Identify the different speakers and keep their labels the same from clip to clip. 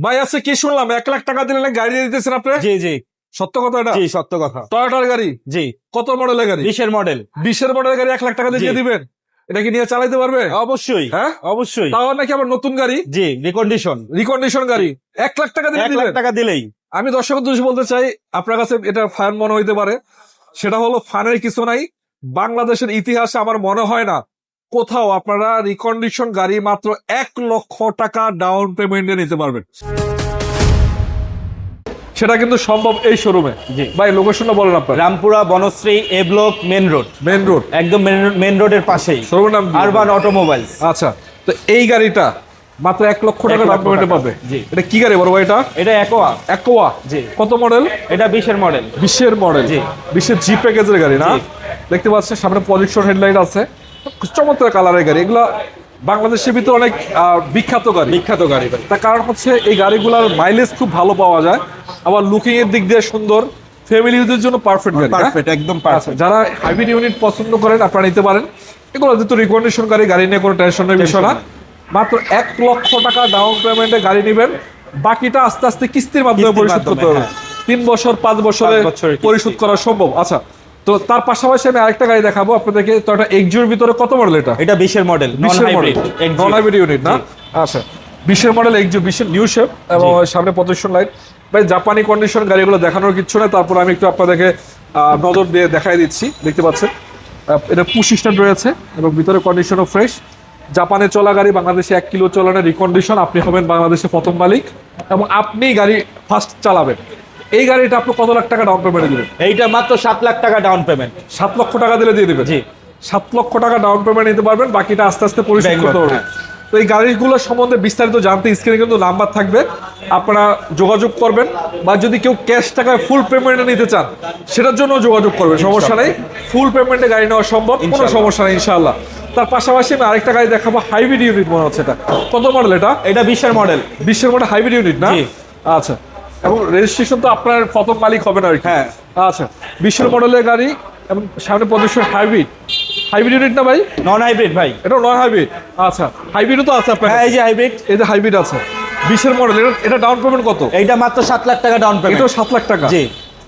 Speaker 1: ভাই আছে কি শুনলাম 1,00,000 টাকা দিলে নাকি গাড়ি দিয়ে দিতেছেন আপনি?
Speaker 2: জি জি
Speaker 1: সত্য কথা এটা?
Speaker 2: জি, সত্য কথা।
Speaker 1: টয়োটার গাড়ি?
Speaker 2: জি,
Speaker 1: কত মডেলের গাড়ি?
Speaker 2: 20-এর মডেল।
Speaker 1: 20-এর মডেলের গাড়ি 1,00,000 টাকা দিয়ে
Speaker 2: জি।
Speaker 1: দিয়ে দিবেন? এটা কি নিয়ে চালাইতে পারবে?
Speaker 2: অবশ্যই,
Speaker 1: হ্যাঁ
Speaker 2: অবশ্যই।
Speaker 1: তাও নাকি আবার নতুন গাড়ি,
Speaker 2: জি, রিকন্ডিশন।
Speaker 1: রিকন্ডিশন গাড়ি 1,00,000 টাকা দিয়ে
Speaker 2: 1 লাখ
Speaker 1: দিবেন?
Speaker 2: টাকা দিলেই।
Speaker 1: আমি দর্শক উদ্দেশ্যে বলতে চাই, আপনার কাছে এটা ফান মনে হইতে পারে, সেটা হলো ফানের কিছু নাই। বাংলাদেশের ইতিহাসে আমার মনে হয় না কোথাও আপনারা রিকন্ডিশন গাড়ি মাত্র 1,00,000 টাকা ডাউন পেমেন্টে নিতে পারবেন। সেটা কিন্তু সম্ভব এই শোরুমে।
Speaker 2: জি।
Speaker 1: ভাই লোকেশনটা বলেন আপনার।
Speaker 2: Rampura Banasree A block main road,
Speaker 1: main road,
Speaker 2: একদম মেন রোডের পাশেই
Speaker 1: শোরুমের নাম কি?
Speaker 2: Urban automobiles.
Speaker 1: আচ্ছা, তো এই গাড়িটা মাত্র 1,00,000 টাকা
Speaker 2: 1
Speaker 1: ডাউন
Speaker 2: লক্ষ
Speaker 1: পেমেন্টে
Speaker 2: টাকা।
Speaker 1: পাবে।
Speaker 2: জি।
Speaker 1: এটা কি গাড়ি বড় ভাই? এটা
Speaker 2: এটা একোয়া।
Speaker 1: একোয়া।
Speaker 2: জি।
Speaker 1: কত মডেল?
Speaker 2: এটা 20-এর মডেল।
Speaker 1: 20-এর মডেল।
Speaker 2: জি।
Speaker 1: 20-এর জি প্যাকেজের গাড়ি না?
Speaker 2: জি।
Speaker 1: দেখতে পাচ্ছেন সামনে প্রজেকশন হেডলাইট আছে, চমৎকার কালারের গাড়ি। এগুলো বাংলাদেশের ভিতরে অনেক বিখ্যাত গাড়ি।
Speaker 2: বিখ্যাত গাড়ি ভাই।
Speaker 1: তার কারণ হচ্ছে এই গাড়িগুলোর মাইলেজ খুব ভালো পাওয়া যায়, আবার লুকিং এর দিক দিয়ে সুন্দর, ফ্যামিলি ইউজের জন্য পারফেক্ট গাড়ি। হ্যাঁ?
Speaker 2: পারফেক্ট, একদম
Speaker 1: আচ্ছা,
Speaker 2: পারফেক্ট।
Speaker 1: যারা হাইব্রিড ইউনিট পছন্দ করেন আপনারা নিতে পারেন। এগুলো যেহেতু রিকন্ডিশন গাড়ি, গাড়ি নিয়ে কোনো টেনশনের বিষয় না। মাত্র 1,00,000 টাকা ডাউন পেমেন্টে গাড়ি নেবেন, বাকিটা আস্তে আস্তে কিস্তির মাধ্যমে
Speaker 2: কিস্তির
Speaker 1: পরিশোধ করতে
Speaker 2: মাধ্যমে,
Speaker 1: হবে। 3 বছর 5 বছরে
Speaker 2: 5 বছরের কিস্তি।
Speaker 1: পরিশোধ করা সম্ভব। আচ্ছা, তো তার পাশাপাশি আমি আরেকটা গাড়ি দেখাবো আপনাদেরকে। তো এটা এক্সিওর ভিতরে কত মডেল? এটা
Speaker 2: এটা 20-এর মডেল, নন
Speaker 1: 20-এর model,
Speaker 2: hybrid.
Speaker 1: Non hybrid unit না? আচ্ছা, 20-এর মডেল এক্সিও, 20-এর নিউ শেপ এবং সামনে প্রজেকশন লাইট। ভাই জাপানি কন্ডিশন গাড়িগুলো দেখানোর কিছু না, তারপর আমি একটু আপনাদেরকে নজর দিয়ে দেখাই দিচ্ছি। দেখতে পাচ্ছেন এটা পুশ স্টার্ট রয়েছে এবং ভিতরে কন্ডিশনও ফ্রেশ। জাপানে চলা গাড়ি বাংলাদেশে 1 কিলো চলানোর রিকন্ডিশন। আপনি হবেন বাংলাদেশে প্রথম মালিক এবং আপনি গাড়ি ফার্স্ট চালাবেন। এই গাড়িটা আপনি কত লাখ টাকা ডাউন পেমেন্টে দিবেন?
Speaker 2: এইটা মাত্র 7 লাখ টাকা ডাউন পেমেন্ট।
Speaker 1: 7,00,000 টাকা দিলে দিয়ে দিবেন?
Speaker 2: জি।
Speaker 1: 7,00,000 টাকা ডাউন পেমেন্ট নিতে পারবেন, বাকিটা আস্তে আস্তে পরিশোধ
Speaker 2: ব্যাংক
Speaker 1: করতে
Speaker 2: লোন,
Speaker 1: পারবেন।
Speaker 2: হ্যাঁ।
Speaker 1: তো এই গাড়িগুলোর সম্বন্ধে বিস্তারিত জানতে স্ক্রিনে কিন্তু নাম্বার থাকবে, আপনারা যোগাযোগ করবেন। বা যদি কেউ ক্যাশ টাকায় ফুল পেমেন্টে নিতে চান সেটার জন্য যোগাযোগ করবেন, সমস্যা নেই। ফুল পেমেন্টে গাড়ি নেওয়া সম্ভব, কোনো
Speaker 2: ইনশাআল্লাহ।
Speaker 1: সমস্যা নেই ইনশাআল্লাহ। তার পাশাপাশি আমি আরেকটা গাড়ি দেখাবো, হাইব্রিড ইউনিট মনে হচ্ছে। এটা কত মডেল? এটা
Speaker 2: এটা 20-এর মডেল।
Speaker 1: 20-এর মডেল হাইব্রিড ইউনিট না?
Speaker 2: জি।
Speaker 1: আচ্ছা, এবং রেজিস্ট্রেশন তো আপনার প্রথম মালিক হবে না আর কি।
Speaker 2: হ্যাঁ।
Speaker 1: আচ্ছা, 20-এর মডেলের গাড়ি এবং সামনে প্রদর্শন হাইব্রিড। হাইব্রিড ইউনিট না ভাই?
Speaker 2: নন হাইব্রিড ভাই।
Speaker 1: এটা নয় হাইব্রিড। আচ্ছা, হাইব্রিডও তো আছে আপনার?
Speaker 2: হ্যাঁ, এই যে হাইব্রিড।
Speaker 1: এই যে হাইব্রিড আছে 20-এর মডেল। এটা ডাউন পেমেন্ট কত?
Speaker 2: এইটা মাত্র 7 লাখ টাকা ডাউন পেমেন্ট।
Speaker 1: এটাও 7 লাখ টাকা?
Speaker 2: জি।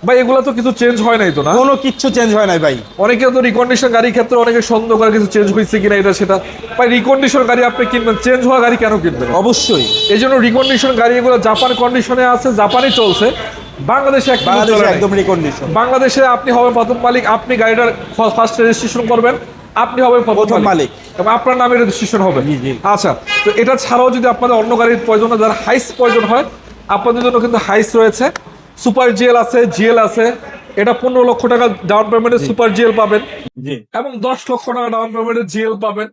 Speaker 1: ভাই এগুলো তো কিছু চেঞ্জ হয় নাই তো না?
Speaker 2: কোনো কিচ্ছু চেঞ্জ হয় নাই ভাই।
Speaker 1: অনেকে তো রিকন্ডিশন গাড়ির ক্ষেত্রে অনেকে সন্দেহ করে কিছু চেঞ্জ হয়েছে কিনা এটা সেটা। ভাই রিকন্ডিশন গাড়ি আপনি কিনবেন, চেঞ্জ হওয়া গাড়ি কেন কিনবেন?
Speaker 2: অবশ্যই।
Speaker 1: এই জন্য রিকন্ডিশন গাড়ি এগুলো জাপান কন্ডিশনে আছে, জাপানে চলছে, বাংলাদেশে একদম
Speaker 2: বাংলাদেশে
Speaker 1: চলে নাই।
Speaker 2: একদম রিকন্ডিশন।
Speaker 1: বাংলাদেশে আপনি হবেন প্রথম মালিক, আপনি গাড়িটার ফার্স্ট রেজিস্ট্রেশন করবেন, আপনি হবেন প্রথম
Speaker 2: প্রথম
Speaker 1: মালিক
Speaker 2: মালিক।
Speaker 1: এবং আপনার নামে রেজিস্ট্রেশন হবে।
Speaker 2: জি, জি।
Speaker 1: আচ্ছা, তো এটা ছাড়াও যদি আপনাদের অন্য গাড়ির প্রয়োজন হয়, যারা হাইস প্রয়োজন হয়, আপনাদের জন্য কিন্তু হাইস রয়েছে, সুপার জিএল আছে, জিএল আছে। এটা 15,00,000 টাকা ডাউন পেমেন্টে সুপার জিএল পাবেন
Speaker 2: জি।
Speaker 1: এবং 10,00,000 টাকা ডাউন পেমেন্টে জিএল পাবেন।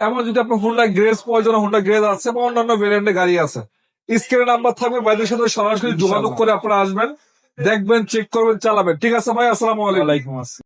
Speaker 1: এবং যদি আপনার হুন্ডা গ্রেজ প্রয়োজন, হুন্ডা গ্রেজ আছে এবং অন্যান্য ভেরিয়েন্টের গাড়ি আছে। স্ক্রিনে নাম্বার থাকবে, বাইরের সাথে সরাসরি যোগাযোগ করে আপনারা আসবেন, দেখবেন, চেক করবেন, চালাবেন। ঠিক আছে ভাই, আসসালামু আলাইকুম।
Speaker 2: ওয়ালাইকুম আসসালাম।